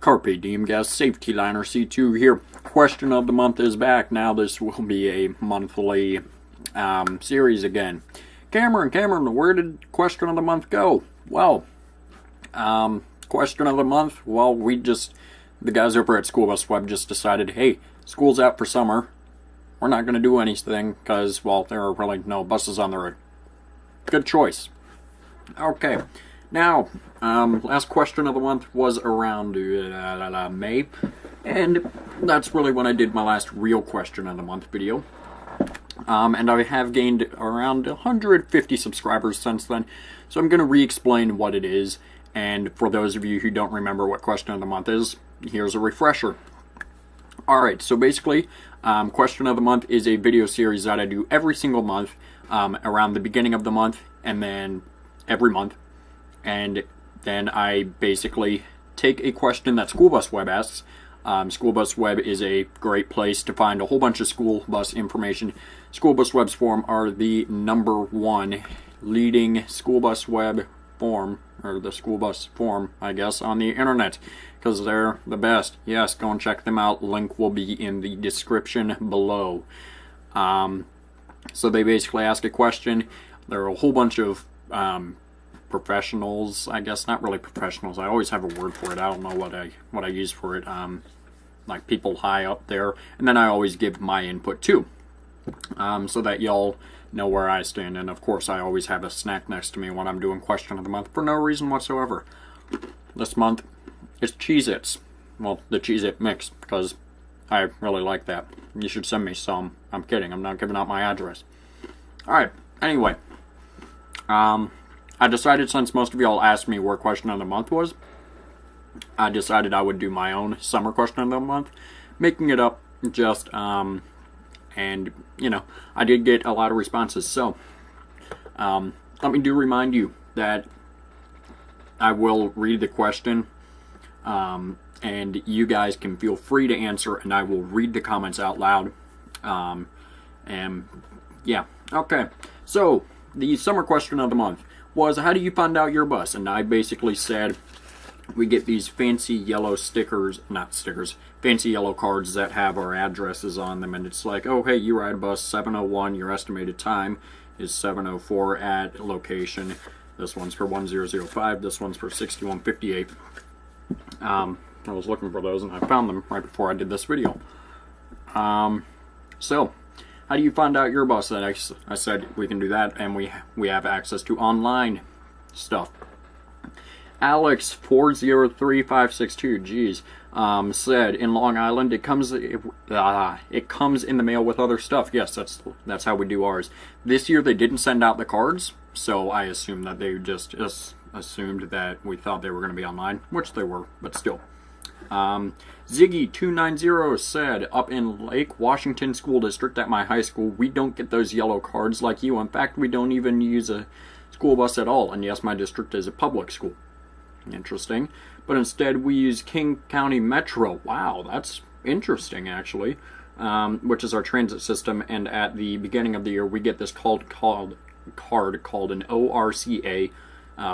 Carpe Diem Gas Safety Liner C2 here. Question of the month is back. Now this will be a monthly series again. Cameron, where did question of the month go? Well, question of the month, well, the guys over at School Bus Web just decided, hey, school's out for summer. We're not going to do anything because, well, there are really no buses on the road. Good choice. Okay. Now, last question of the month was around May, and that's really when I did my last real question of the month video. And I have gained around 150 subscribers since then, so I'm going to re-explain what it is, and for those of you who don't remember what question of the month is, here's a refresher. Alright, so basically, question of the month is a video series that I do every single month, around the beginning of the month, and then every month. And then I basically take a question that School Bus Web asks. School Bus Web is a great place to find a whole bunch of school bus information. School Bus Web's forum are the #1 leading school bus web forum, or the school bus forum, I guess, on the internet, because they're the best. Yes, go and check them out. Link will be in the description below. So they basically ask a question. There are a whole bunch of professionals, I guess, not really professionals. I always have a word for it. I don't know what I use for it. Like people high up there, and then I always give my input too, so that y'all know where I stand. And of course, I always have a snack next to me when I'm doing question of the month for no reason whatsoever. This month, it's Cheez-Its. Well, the Cheez-It mix, because I really like that. You should send me some. I'm kidding. I'm not giving out my address. All right. Anyway, I decided, since most of y'all asked me where question of the month was, I decided I would do my own summer question of the month, making it up just, and, you know, I did get a lot of responses. So, let me remind you that I will read the question, and you guys can feel free to answer, and I will read the comments out loud. And, yeah, okay. So, the summer question of the month was, how do you find out your bus? And I basically said, we get these fancy yellow stickers, not stickers, fancy yellow cards that have our addresses on them, and it's like, oh, hey, you ride bus 701, your estimated time is 704 at location. This one's for 1005, this one's for 6158. I was looking for those, and I found them right before I did this video. So, how do you find out your bus? That I said we can do that, and we have access to online stuff. Alex 403562, geez, said in Long Island it comes in the mail with other stuff. Yes, that's how we do ours. This year they didn't send out the cards, so I assume that they just assumed that we thought they were going to be online, which they were, but still. Ziggy290 said, up in Lake Washington School District at my high school, we don't get those yellow cards like you. In fact, we don't even use a school bus at all. And yes, my district is a public school. Interesting. But instead, we use King County Metro. Wow, that's interesting, actually. Which is our transit system. And at the beginning of the year, we get this card called an ORCA,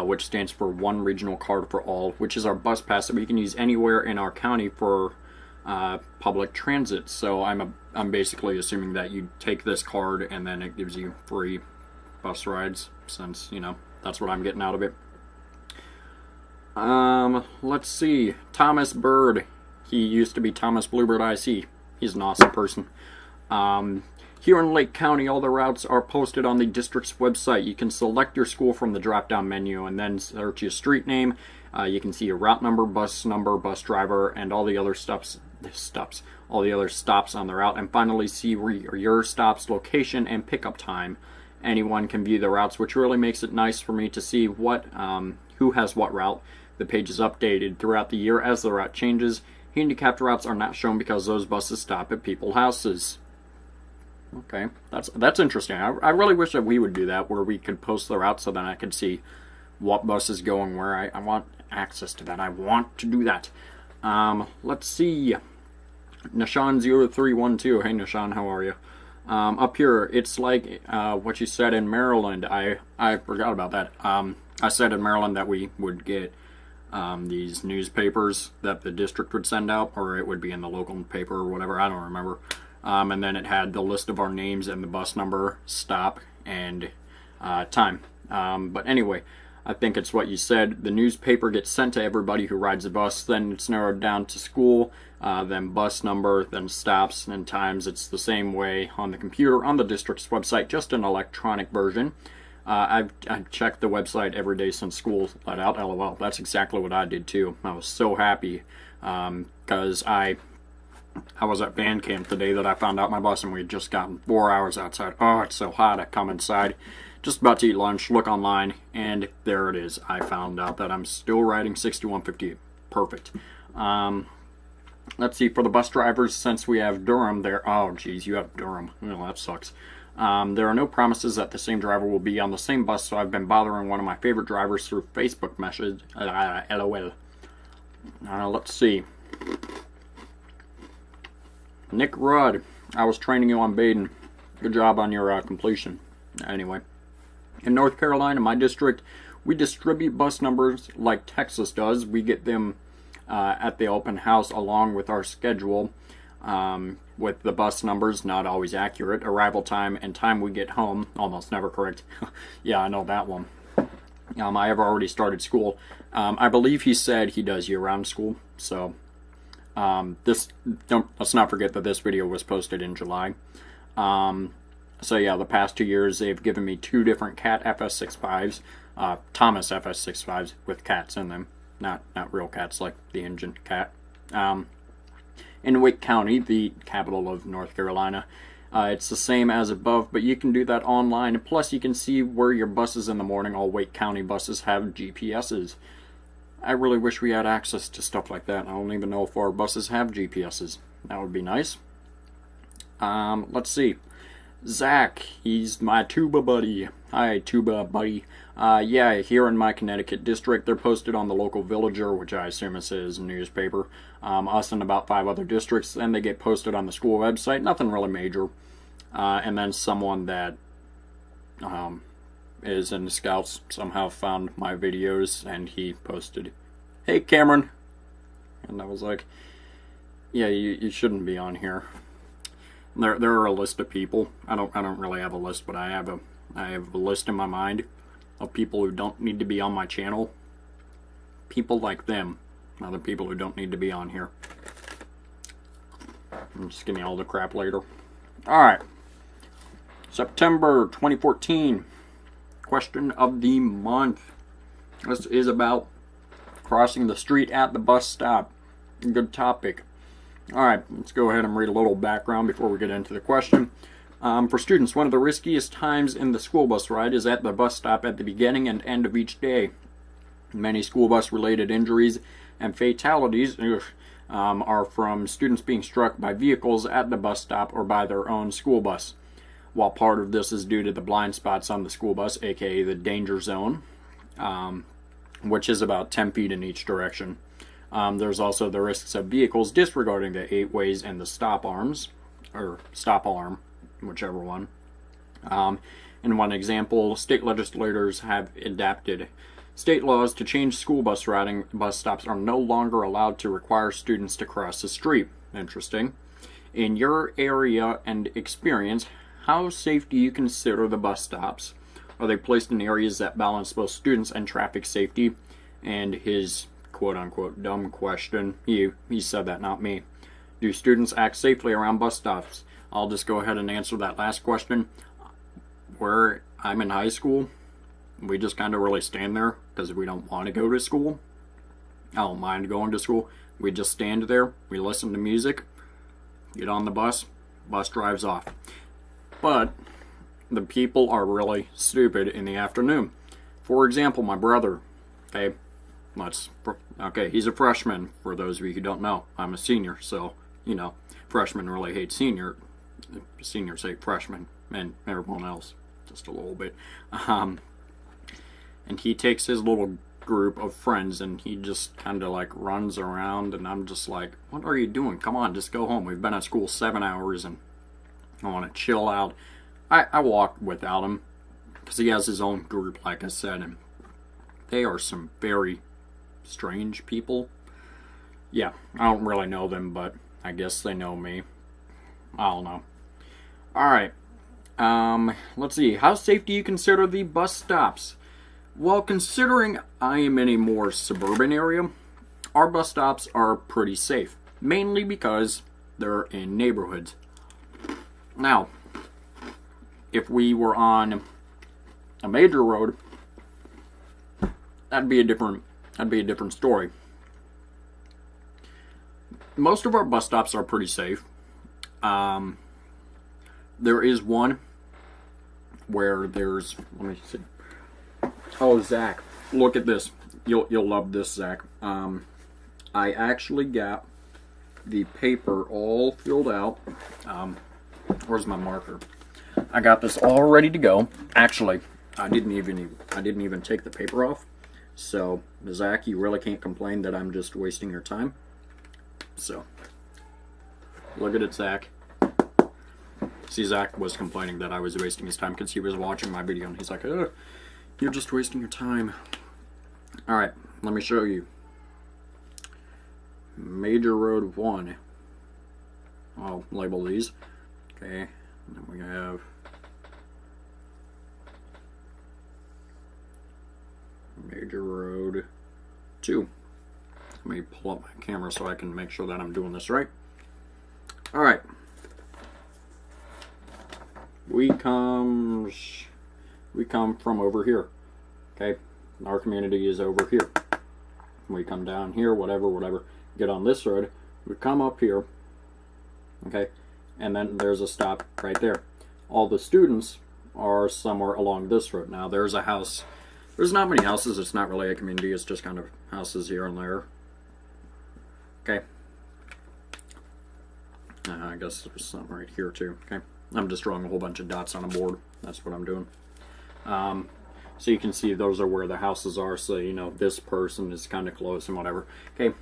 which stands for One Regional Card for All, which is our bus pass that we can use anywhere in our county for public transit. So I'm basically assuming that you take this card and then it gives you free bus rides, since, you know, that's what I'm getting out of it. Let's see. Thomas Bird. He used to be Thomas Bluebird IC. He's an awesome person. Here in Lake County, all the routes are posted on the district's website. You can select your school from the drop-down menu and then search your street name. You can see your route number, bus driver, and all the other all the other stops on the route, and finally see your stop's location and pickup time. Anyone can view the routes, which really makes it nice for me to see what who has what route. The page is updated throughout the year as the route changes. Handicapped routes are not shown because those buses stop at people's houses. Okay, that's interesting. I really wish that we would do that, where we could post the route so that I could see what bus is going where. I want access to that. I want to do that. Let's see. Nishan0312. Hey Nishan, how are you? Up here, it's like what you said in Maryland. I forgot about that. I said in Maryland that we would get these newspapers that the district would send out, or it would be in the local paper or whatever, I don't remember. And then it had the list of our names and the bus number, stop, and time. But anyway, I think it's what you said. The newspaper gets sent to everybody who rides the bus, then it's narrowed down to school, then bus number, then stops, and times. It's the same way on the computer on the district's website, just an electronic version. I've checked the website every day since school let out. LOL. That's exactly what I did too. I was so happy because I was at band camp the day that I found out my bus, and we had just gotten 4 hours outside. Oh, it's so hot. I come inside, just about to eat lunch, look online, and there it is. I found out that I'm still riding 6158. Perfect. Let's see, for the bus drivers, since we have Durham there. Oh, geez, you have Durham. Oh, that sucks. There are no promises that the same driver will be on the same bus, so I've been bothering one of my favorite drivers through Facebook message. LOL. Let's see. Nick Rudd, I was training you on Baden. Good job on your completion. Anyway, in North Carolina, my district, we distribute bus numbers like Texas does. We get them at the open house along with our schedule. With the bus numbers, not always accurate. Arrival time and time we get home, almost never correct. Yeah, I know that one. I have already started school. I believe he said he does year-round school, so let's not forget that this video was posted in July. So yeah, the past 2 years they've given me 2 different Cat FS65s, Thomas FS65s with cats in them, not real cats like the engine cat. In Wake County, the capital of North Carolina, it's the same as above, but you can do that online. Plus, you can see where your bus is in the morning. All Wake County buses have GPSs. I really wish we had access to stuff like that. I don't even know if our buses have GPSs. That would be nice. Let's see. Zach, he's my tuba buddy. Hi, tuba buddy. Yeah, here in my Connecticut district, they're posted on the local Villager, which I assume is his newspaper. Us and about 5 other districts, and they get posted on the school website. Nothing really major. And then someone that is in the Scouts somehow found my videos, and he posted, "Hey, Cameron." And I was like, yeah, you shouldn't be on here. There are a list of people. I don't really have a list, but I have a list in my mind of people who don't need to be on my channel. People like them are the people who don't need to be on here. Just give me all the crap later. Alright. September 2014. Question of the month. This is about crossing the street at the bus stop. Good topic. Alright, let's go ahead and read a little background before we get into the question. For students, one of the riskiest times in the school bus ride is at the bus stop at the beginning and end of each day. Many school bus related injuries and fatalities are from students being struck by vehicles at the bus stop or by their own school bus. While part of this is due to the blind spots on the school bus, aka the danger zone, which is about 10 feet in each direction. There's also the risks of vehicles disregarding the 8 ways and the stop arms, or stop alarm, whichever one. In one example, state legislators have adapted state laws to change school bus routing. Bus stops are no longer allowed to require students to cross the street. Interesting. In your area and experience, how safe do you consider the bus stops? Are they placed in areas that balance both students and traffic safety? And his quote-unquote dumb question, he said that, not me. Do students act safely around bus stops? I'll just go ahead and answer that last question. Where I'm in high school, we just kind of really stand there because we don't want to go to school. I don't mind going to school. We just stand there, we listen to music, get on the bus drives off. But the people are really stupid in the afternoon. For example, my brother, he's a freshman, for those of you who don't know. I'm a senior, so, freshmen really hate seniors hate freshmen, and everyone else, just a little bit. And he takes his little group of friends, and he just kind of like runs around, and I'm just like, what are you doing? Come on, just go home. We've been at school 7 hours, and I want to chill out. I walk without him, because he has his own group, like I said, and they are some very strange people. Yeah, I don't really know them, but I guess they know me. I don't know. Alright. Let's see. How safe do you consider the bus stops? Well, considering I am in a more suburban area, our bus stops are pretty safe. Mainly because they're in neighborhoods. Now, if we were on a major road, that'd be a different story. Most of our bus stops are pretty safe. There is one where there's, let me see. Oh, Zach, look at this. You'll love this, Zach. I actually got the paper all filled out. Where's my marker? I got this all ready to go. Actually, I didn't even take the paper off. So, Zach, you really can't complain that I'm just wasting your time. So, look at it, Zach. See, Zach was complaining that I was wasting his time because he was watching my video, and he's like, "Ugh, you're just wasting your time." Alright, let me show you. Major Road 1. I'll label these. Okay, and then we have Major Road 2. Let me pull up my camera so I can make sure that I'm doing this right. Alright. We come from over here. Okay? Our community is over here. We come down here, whatever. Get on this road. We come up here. Okay? And then there's a stop right there. All the students are somewhere along this road. Now, there's a house. There's not many houses. It's not really a community. It's just kind of houses here and there. Okay. I guess there's something right here too. Okay. I'm just drawing a whole bunch of dots on a board. That's what I'm doing. So you can see those are where the houses are. So, you know, this person is kind of close and whatever. Okay.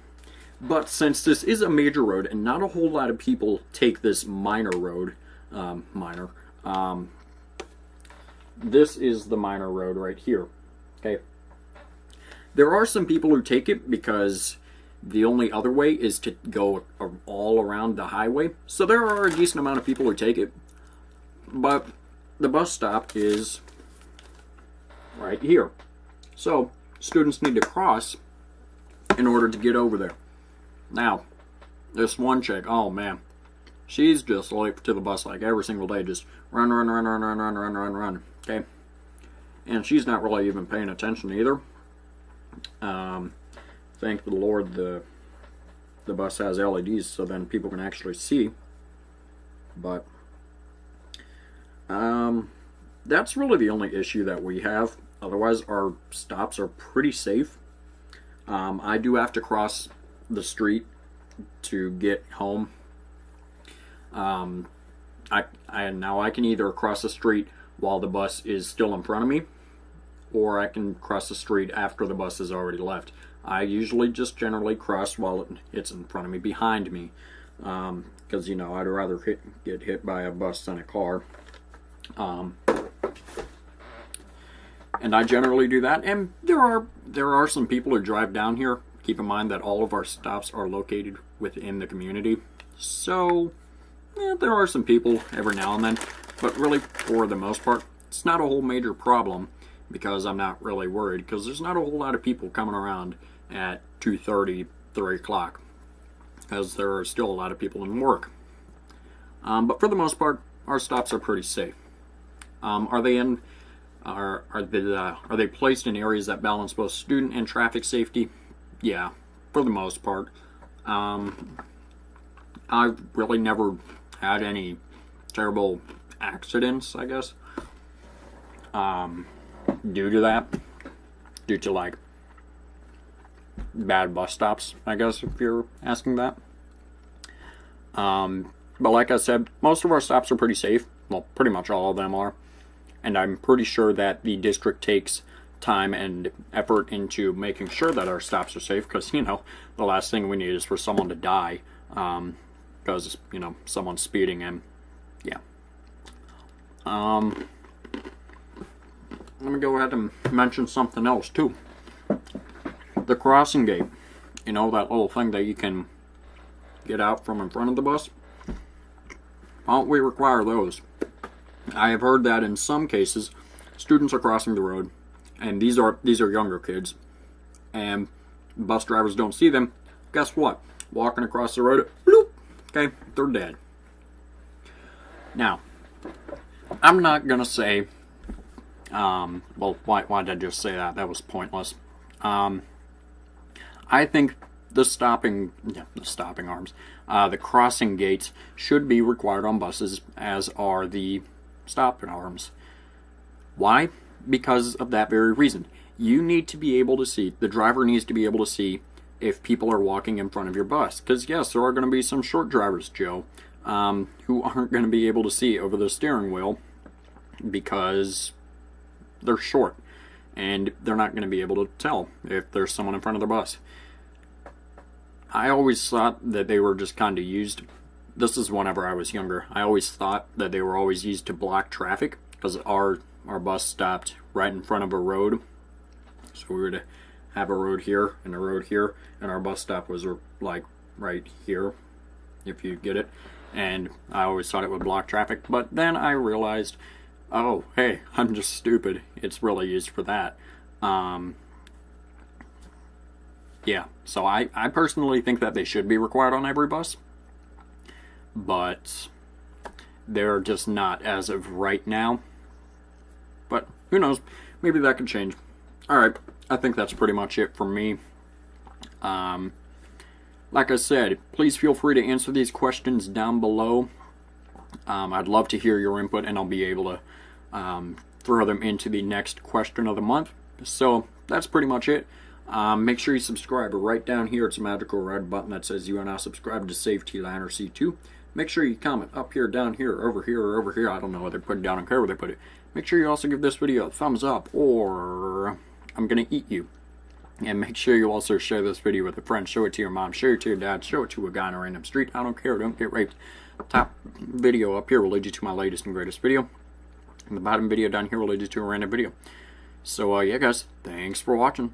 But since this is a major road and not a whole lot of people take this minor road, this is the minor road right here. Okay. There are some people who take it because the only other way is to go all around the highway. So there are a decent amount of people who take it. But the bus stop is right here. So students need to cross in order to get over there. Now, this one chick, oh man, she's just late to the bus like every single day. Just run. Okay? And she's not really even paying attention either. Thank the Lord the bus has LEDs so then people can actually see. But that's really the only issue that we have. Otherwise, our stops are pretty safe. I do have to cross the street to get home. Now I can either cross the street while the bus is still in front of me, or I can cross the street after the bus has already left. I usually just generally cross while it's in front of me, behind me, because, you know, I'd rather get hit by a bus than a car. And I generally do that. And there are some people who drive down here. Keep in mind that all of our stops are located within the community. So, there are some people every now and then. But really, for the most part, it's not a whole major problem because I'm not really worried. Because there's not a whole lot of people coming around at 2:30, 3 o'clock. Because there are still a lot of people in work. But for the most part, our stops are pretty safe. Are they placed in areas that balance both student and traffic safety? Yeah, for the most part. I've really never had any terrible accidents, I guess. Due to like bad bus stops, I guess, if you're asking that. But like I said, most of our stops are pretty safe. Well, pretty much all of them are. And I'm pretty sure that the district takes time and effort into making sure that our stops are safe, because, you know, the last thing we need is for someone to die because, you know, someone's speeding, and yeah. Let me go ahead and mention something else too. the crossing gate, you know, that little thing that you can get out from in front of the bus. Why don't we require those? I have heard that in some cases, students are crossing the road, and these are younger kids, and bus drivers don't see them. Guess what? Walking across the road, bloop, okay, they're dead. Now, I'm not gonna say, well, why did I just say that? That was pointless. I think the stopping arms, the crossing gates should be required on buses, as are the stopping arms. Why? Because of that very reason. You need to be able to see, the driver needs to be able to see if people are walking in front of your bus. Because yes, there are going to be some short drivers, Joe, who aren't going to be able to see over the steering wheel because they're short. And they're not going to be able to tell if there's someone in front of their bus. I always thought that they were just kind of used. This is whenever I was younger. I always thought that they were always used to block traffic, because our bus stopped right in front of a road. So we would have a road here and a road here, and our bus stop was like right here, if you get it. And I always thought it would block traffic, but then I realized, oh, hey, I'm just stupid. It's really used for that. Yeah, so I personally think that they should be required on every bus, but they're just not as of right now. But who knows? Maybe that could change. Alright, I think that's pretty much it for me. Like I said, please feel free to answer these questions down below. I'd love to hear your input, and I'll be able to throw them into the next question of the month. So that's pretty much it. Make sure you subscribe. Right down here, it's a magical red button that says you are now subscribed to Save T-Liner C2. Make sure you comment up here, down here, over here, or over here. I don't know whether they put it down. I don't care where they put it. Make sure you also give this video a thumbs up, or I'm going to eat you. And make sure you also share this video with a friend. Show it to your mom. Show it to your dad. Show it to a guy on a random street. I don't care. Don't get raped. Top video up here will lead you to my latest and greatest video. And the bottom video down here will lead you to a random video. So, yeah, guys. Thanks for watching.